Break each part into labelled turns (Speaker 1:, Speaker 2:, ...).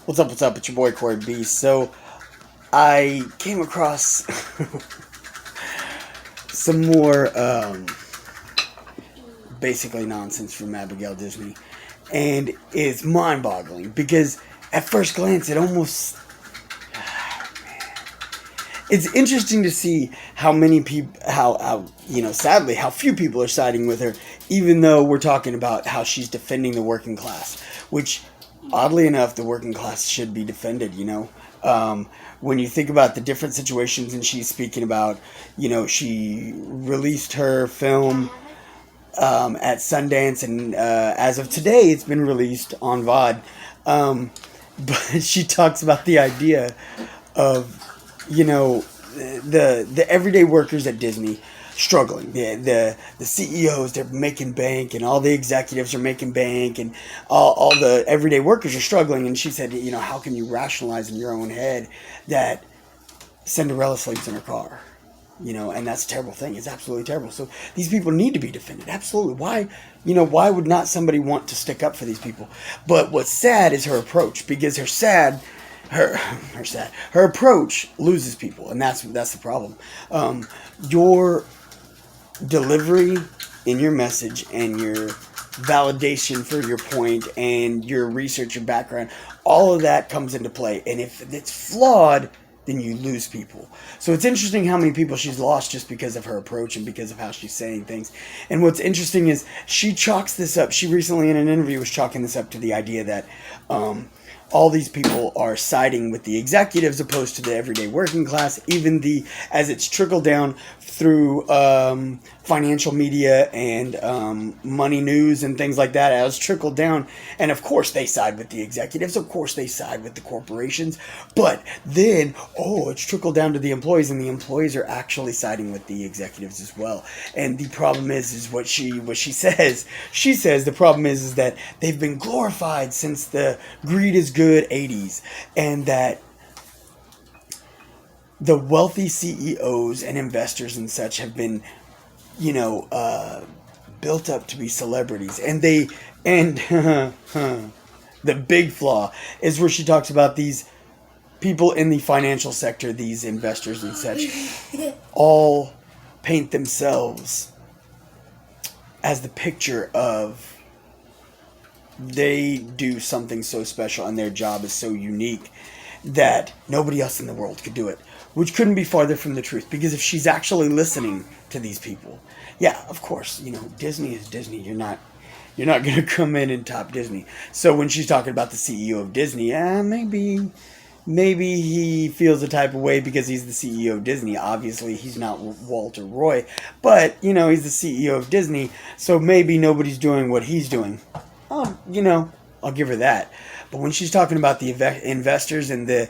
Speaker 1: What's up, what's up? It's your boy Corey B. So, I came across some more basically nonsense from Abigail Disney. And it's mind boggling because at first glance it almost. It's interesting to see how many people, sadly, how few people are siding with her, even though we're talking about how she's defending the working class, which, oddly enough, the working class should be defended. When you think about the different situations, and she's speaking about, she released her film at Sundance, and as of today, it's been released on VOD. But she talks about the idea of the everyday workers at Disney struggling. The CEOs, they're making bank, and all the executives are making bank, and all the everyday workers are struggling. And she said, how can you rationalize in your own head that Cinderella sleeps in her car? And that's a terrible thing. It's absolutely terrible. So these people need to be defended. Absolutely. Why would not somebody want to stick up for these people? But what's sad is her approach, because her approach loses people, and that's the problem. Your delivery in your message and your validation for your point and your research, your background, all of that comes into play. And if it's flawed, then you lose people. So it's interesting how many people she's lost just because of her approach and because of how she's saying things. And what's interesting is she chalks this up. She recently in an interview was chalking this up to the idea that all these people are siding with the executives opposed to the everyday working class, even as it's trickled down through financial media and money news and things like that, as trickled down. And of course they side with the executives, of course they side with the corporations, but then it's trickled down to the employees, and the employees are actually siding with the executives as well. And the problem is what she says. She says the problem is that they've been glorified since the greed is good 80s, and that the wealthy CEOs and investors and such have been, built up to be celebrities. And the big flaw is where she talks about these people in the financial sector, these investors and such, all paint themselves as the picture of they do something so special and their job is so unique that nobody else in the world could do it, which couldn't be farther from the truth. Because if she's actually listening to these people, yeah, of course, Disney is Disney. You're not going to come in and top Disney. So when she's talking about the CEO of Disney, maybe he feels a type of way because he's the CEO of Disney. Obviously, he's not Walter Roy, but he's the CEO of Disney. So maybe nobody's doing what he's doing. I'll give her that. But when she's talking about the investors and the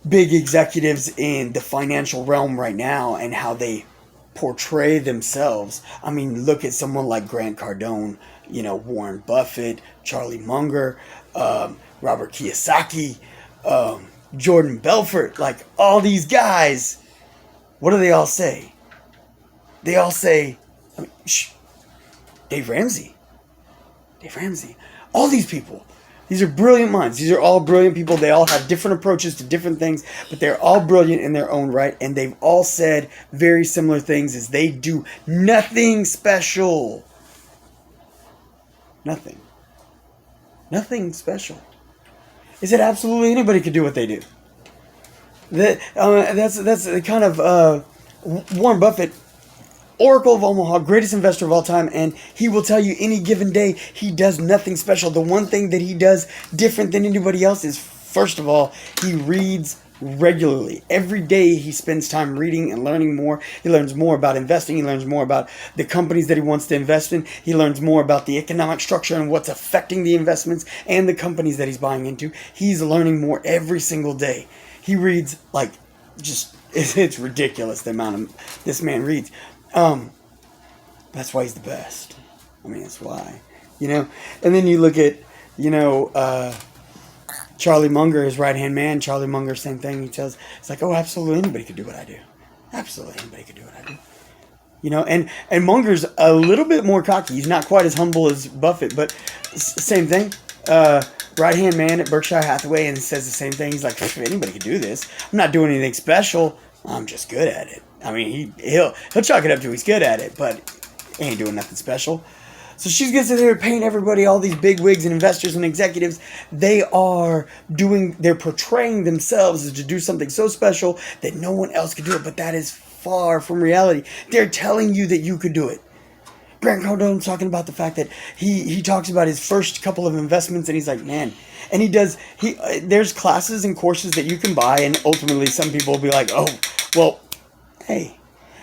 Speaker 1: big executives in the financial realm right now and how they portray themselves, I mean, look at someone like Grant Cardone, Warren Buffett, Charlie Munger, Robert Kiyosaki, Jordan Belfort, like all these guys. What do they all say? They all say, Dave Ramsey, all these people. These are brilliant minds. These are all brilliant people. They all have different approaches to different things, but they're all brilliant in their own right, and they've all said very similar things, as they do nothing special. Nothing special. Is it absolutely anybody could do what they do? That's the kind of Warren Buffett, Oracle of Omaha, greatest investor of all time, and he will tell you any given day he does nothing special. The one thing that he does different than anybody else is, first of all, he reads regularly. Every day he spends time reading and learning more. He learns more about investing. He learns more about the companies that he wants to invest in. He learns more about the economic structure and what's affecting the investments and the companies that he's buying into. He's learning more every single day. He reads it's ridiculous the amount this man reads. That's why he's the best. I mean, that's why, And then you look at, Charlie Munger, his right-hand man. Charlie Munger, same thing. It's like, absolutely anybody could do what I do. Absolutely anybody could do what I do. And Munger's a little bit more cocky. He's not quite as humble as Buffett, but same thing. right-hand man at Berkshire Hathaway and says the same thing. He's like, anybody can do this. I'm not doing anything special. I'm just good at it. I mean, he'll chalk it up to he's good at it, but he ain't doing nothing special. So she's going to sit there and paint everybody, all these big wigs and investors and executives. They're portraying themselves as to do something so special that no one else could do it. But that is far from reality. They're telling you that you could do it. Grant Cardone's talking about the fact that he talks about his first couple of investments, and he's like, man, and there's classes and courses that you can buy, and ultimately some people will be like, oh, well, hey.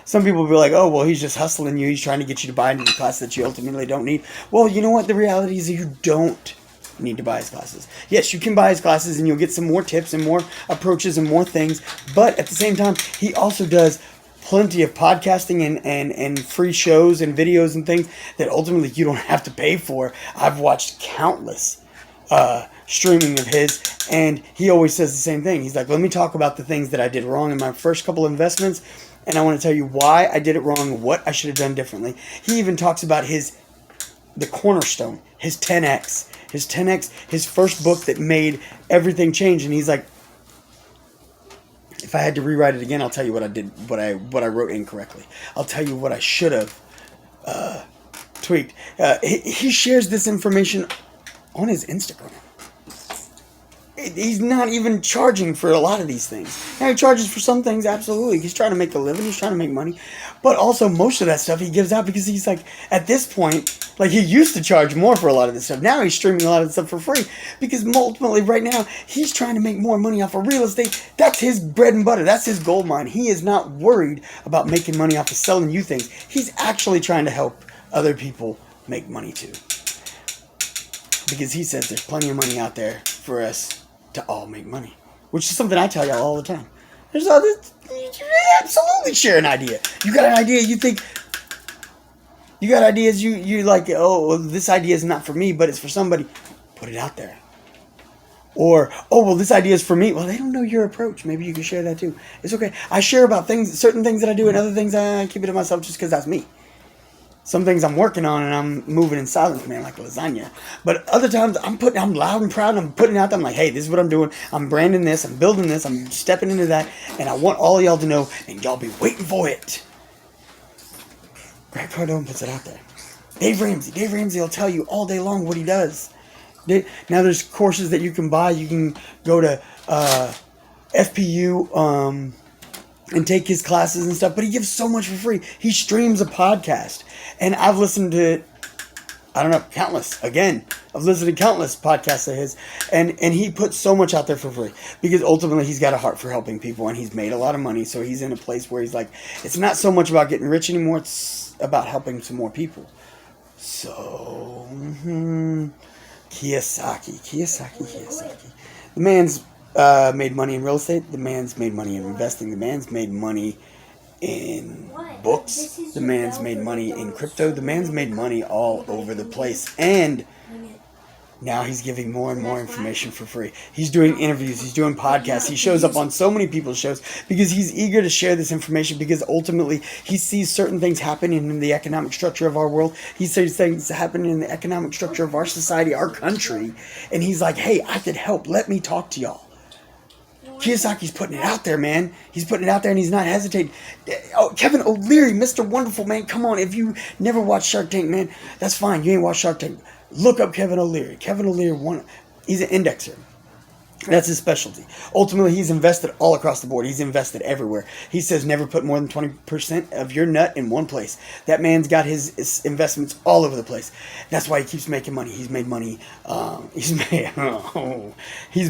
Speaker 1: Some people will be like, oh, well, he's just hustling you. He's trying to get you to buy into the class that you ultimately don't need. Well, you know what? The reality is that you don't need to buy his classes. Yes, you can buy his classes and you'll get some more tips and more approaches and more things. But at the same time, he also does plenty of podcasting and free shows and videos and things that ultimately you don't have to pay for. I've watched countless streaming of his, and he always says the same thing. He's like, let me talk about the things that I did wrong in my first couple of investments, and I want to tell you why I did it wrong, what I should have done differently. He even talks about the cornerstone, his 10X, his first book that made everything change. And he's like, if I had to rewrite it again, I'll tell you what I did, what I wrote incorrectly. I'll tell you what I should have tweaked. He shares this information on his Instagram. He's not even charging for a lot of these things. Now, he charges for some things, absolutely. He's trying to make a living. He's trying to make money. But also, most of that stuff he gives out because he's like, at this point, like, he used to charge more for a lot of this stuff. Now he's streaming a lot of the stuff for free because ultimately, right now, he's trying to make more money off of real estate. That's his bread and butter. That's his gold mine. He is not worried about making money off of selling you things. He's actually trying to help other people make money too. Because he says there's plenty of money out there for us to all make money, which is something I tell y'all all the time. There's absolutely share an idea. You got an idea, you think you got ideas, you like, oh, well, this idea is not for me, but it's for somebody. Put it out there. Or, oh, well, this idea is for me. Well, they don't know your approach. Maybe you can share that too. It's okay. I share about certain things that I do, and other things I keep it to myself just because that's me. Some things I'm working on and I'm moving in silence, man, like lasagna. But other times I'm loud and proud. I'm putting it out there. I'm like, hey, this is what I'm doing. I'm branding this. I'm building this. I'm stepping into that. And I want all y'all to know, and y'all be waiting for it. Grant Cardone puts it out there. Dave Ramsey will tell you all day long what he does. Now there's courses that you can buy. You can go to FPU and take his classes and stuff, but he gives so much for free. He streams a podcast, and I've listened to, countless. Again, I've listened to countless podcasts of his, and he puts so much out there for free because ultimately he's got a heart for helping people, and he's made a lot of money, so he's in a place where he's like, it's not so much about getting rich anymore, it's about helping some more people. So, Kiyosaki. The man's made money in real estate. The man's made money in investing. The man's made money in books. The man's made money in crypto. The man's made money all over the place. And now he's giving more and more information for free. He's doing interviews. He's doing podcasts. He shows up on so many people's shows because he's eager to share this information because ultimately he sees certain things happening in the economic structure of our world. He sees things happening in the economic structure of our society, our country. And he's like, hey, I could help. Let me talk to y'all. Kiyosaki's putting it out there, man. He's putting it out there and he's not hesitating. Oh, Kevin O'Leary, Mr. Wonderful, man. Come on. If you never watched Shark Tank, man, that's fine. You ain't watched Shark Tank. Look up Kevin O'Leary. Kevin O'Leary, he's an indexer. That's his specialty. Ultimately, he's invested all across the board. He's invested everywhere. He says never put more than 20% of your nut in one place. That man's got his investments all over the place. That's why he keeps making money. He's made money. He's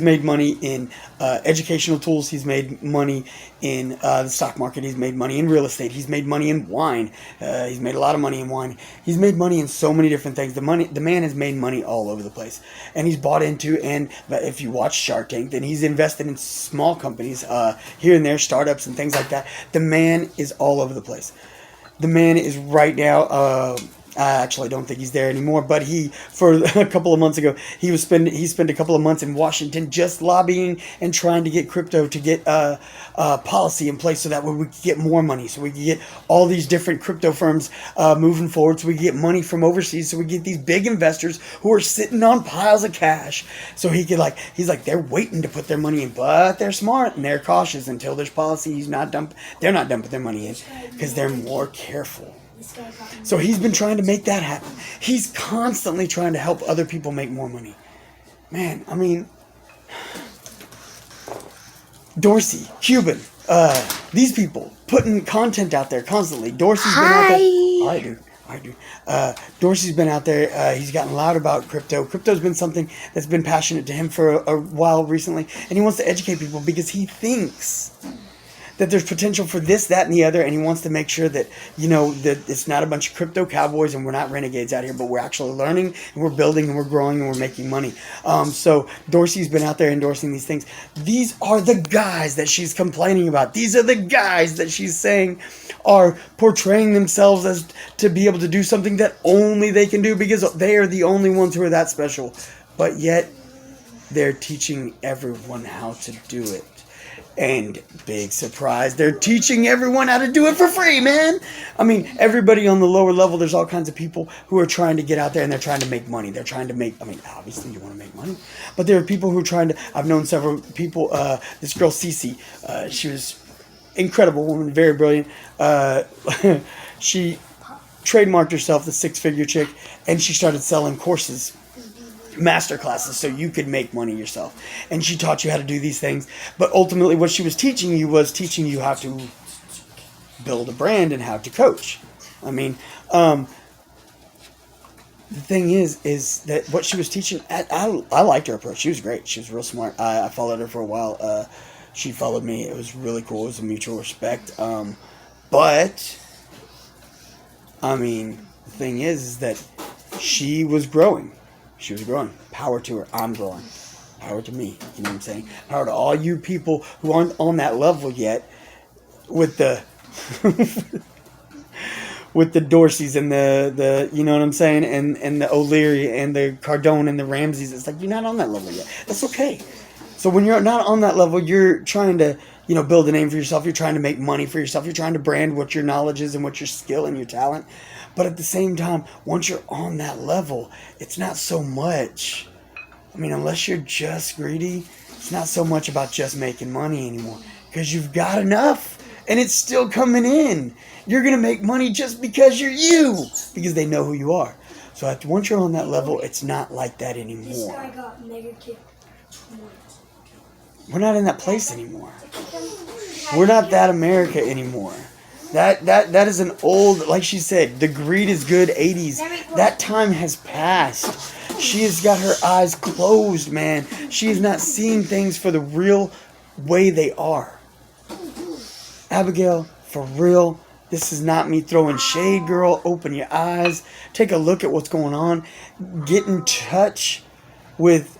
Speaker 1: made money in educational tools. He's made money in the stock market. He's made money in real estate. He's made money in wine. He's made a lot of money in wine. He's made money in so many different things. The man has made money all over the place, and he's bought into. And if you watch Shark Tank, then he's invested in small companies here and there, startups and things like that. The man is all over the place. The man is right now I actually don't think he's there anymore, but for a couple of months ago, he spent a couple of months in Washington just lobbying and trying to get crypto to get policy in place so that way we could get more money, so we could get all these different crypto firms moving forward, so we could get money from overseas, so we get these big investors who are sitting on piles of cash, so he's like, they're waiting to put their money in, but they're smart and they're cautious until there's policy. They're not dumping their money in because they're more careful. So he's been trying to make that happen. He's constantly trying to help other people make more money. Man, I mean, Dorsey, Cuban, these people putting content out there constantly. Dorsey's been out there. I do. Dorsey's been out there. He's gotten loud about crypto. Crypto's been something that's been passionate to him for a while recently, and he wants to educate people because he thinks that there's potential for this, that, and the other, and he wants to make sure that, that it's not a bunch of crypto cowboys and we're not renegades out here, but we're actually learning and we're building and we're growing and we're making money. So Dorsey's been out there endorsing these things. These are the guys that she's complaining about. These are the guys that she's saying are portraying themselves as to be able to do something that only they can do because they are the only ones who are that special. But yet they're teaching everyone how to do it. And big surprise, they're teaching everyone how to do it for free, man. I mean, everybody on the lower level, there's all kinds of people who are trying to get out there and they're trying to make money. They're trying to make, obviously you want to make money. But there are people who are trying to, I've known several people, this girl Cece, she was incredible woman, very brilliant. She trademarked herself, the six-figure chick, and she started selling courses, master classes, so you could make money yourself. And she taught you how to do these things, but ultimately what she was teaching you how to build a brand and how to coach. I mean, the thing is that what she was teaching, I liked her approach. She was great. She was real smart. I followed her for a while. She followed me. It was really cool. It was a mutual respect. But I mean, the thing is that she was growing. She was growing. Power to her. I'm growing. Power to me. You know what I'm saying? Power to all you people who aren't on that level yet with the with the Dorseys and the you know what I'm saying, and the O'Leary and the Cardone and the Ramseys. It's like you're not on that level yet. That's okay. So when you're not on that level, you're trying to, build a name for yourself. You're trying to make money for yourself. You're trying to brand what your knowledge is and what your skill and your talent. But at the same time, once you're on that level, it's not so much. Unless you're just greedy, it's not so much about just making money anymore. Because you've got enough and it's still coming in. You're going to make money just because you're you. Because they know who you are. So once you're on that level, it's not like that anymore. This guy got mega kicked. We're not in that place anymore. We're not that America anymore. That is an old, like she said, the greed is good 80s. That time has passed. She has got her eyes closed, man. She is not seeing things for the real way they are. Abigail, for real, this is not me throwing shade, girl. Open your eyes. Take a look at what's going on. Get in touch with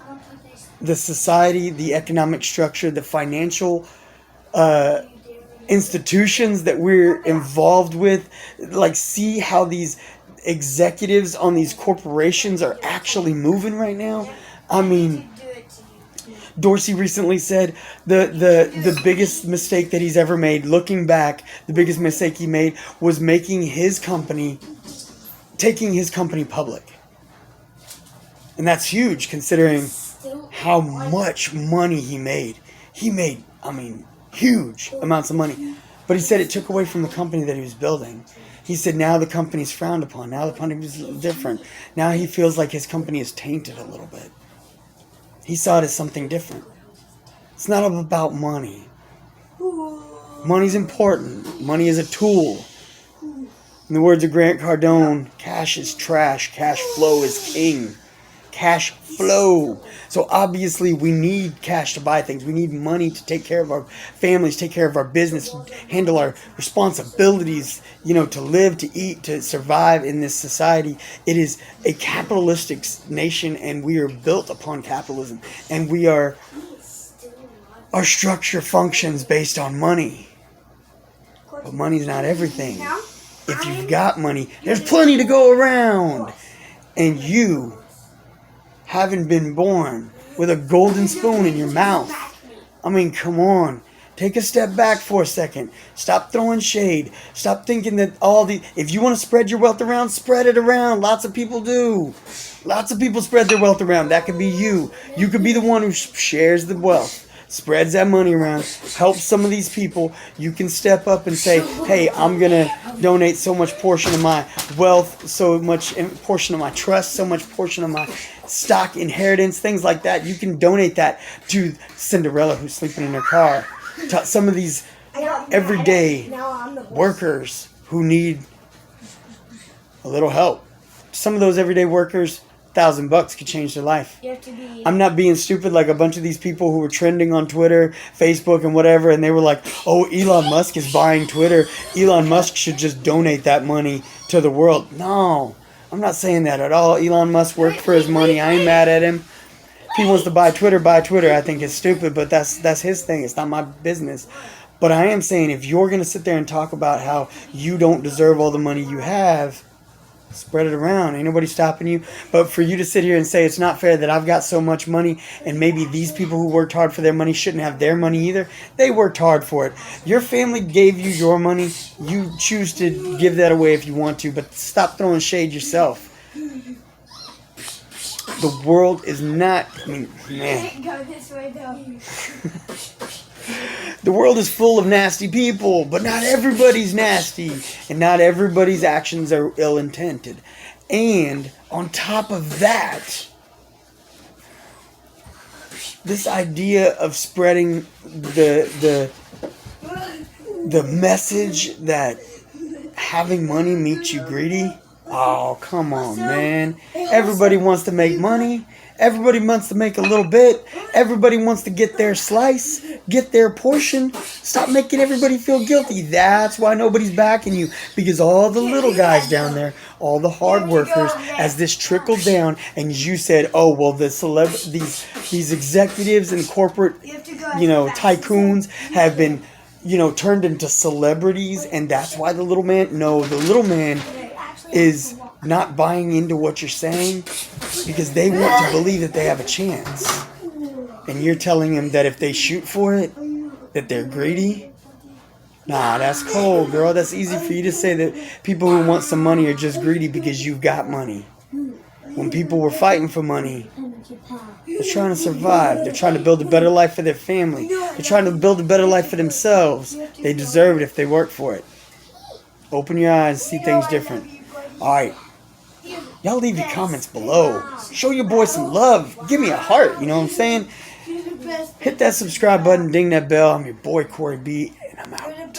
Speaker 1: the society, the economic structure, the financial institutions that we're involved with. Like, see how these executives on these corporations are actually moving right now. Dorsey recently said the biggest mistake that he's ever made, looking back, the biggest mistake he made was taking his company public. And that's huge considering how much money he made. He made, huge amounts of money. But he said it took away from the company that he was building. He said now the company's frowned upon. Now the company is different. Now he feels like his company is tainted a little bit. He saw it as something different. It's not all about money. Money's important. Money is a tool. In the words of Grant Cardone, cash is trash. Cash flow is king. Cash flow. So obviously we need cash to buy things. We need money to take care of our families, take care of our business, handle our responsibilities, to live, to eat, to survive in this society. It is a capitalistic nation and we are built upon capitalism. And our structure functions based on money. But money's not everything. if you've got money, there's plenty to go around. And you haven't been born with a golden spoon in your mouth. I mean, come on. Take a step back for a second. Stop throwing shade. Stop thinking that if you want to spread your wealth around, spread it around. Lots of people do. Lots of people spread their wealth around. That could be you. You could be the one who shares the wealth, spreads that money around, helps some of these people. You can step up and say, hey, I'm going to donate so much portion of my wealth, so much portion of my trust, so much portion of my stock inheritance, things like that. You can donate that to Cinderella who's sleeping in her car. To some of these everyday workers who need a little help. Some of those everyday workers, $1,000 could change their life. I'm not being stupid like a bunch of these people who were trending on Twitter, Facebook, and whatever, and they were like, oh, Elon Musk is buying Twitter. Elon Musk should just donate that money to the world. No, I'm not saying that at all. Elon Musk worked for his money. I ain't mad at him. If he wants to buy Twitter, I think it's stupid, but that's his thing. It's not my business. But I am saying if you're going to sit there and talk about how you don't deserve all the money you have, spread it around. Ain't nobody stopping you. But for you to sit here and say it's not fair that I've got so much money and maybe these people who worked hard for their money shouldn't have their money either. They worked hard for it. Your family gave you your money. You choose to give that away if you want to, but stop throwing shade yourself. The world is not, man.
Speaker 2: Go this way though.
Speaker 1: The world is full of nasty people, but not everybody's nasty, and not everybody's actions are ill-intended. And on top of that, this idea of spreading the message that having money makes you greedy. Oh, come on, man. Everybody wants to make money. Everybody wants to make a little bit. Everybody wants to get their slice, get their portion. Stop making everybody feel guilty. That's why nobody's backing you. Because all the little guys down there, all the hard workers, as this trickled down, and you said, oh, well, these executives and corporate, tycoons have been, turned into celebrities, and that's why the little man, no, the little man is not buying into what you're saying because they want to believe that they have a chance. And you're telling them that if they shoot for it, that they're greedy? Nah, that's cold, girl. That's easy for you to say that people who want some money are just greedy because you've got money. When people were fighting for money, they're trying to survive. They're trying to build a better life for their family. They're trying to build a better life for themselves. They deserve it if they work for it. Open your eyes, see things different. Alright, y'all leave your comments below. Show your boy some love. Give me a heart, you know what I'm saying? Hit that subscribe button, ding that bell. I'm your boy, Corey B, and I'm out.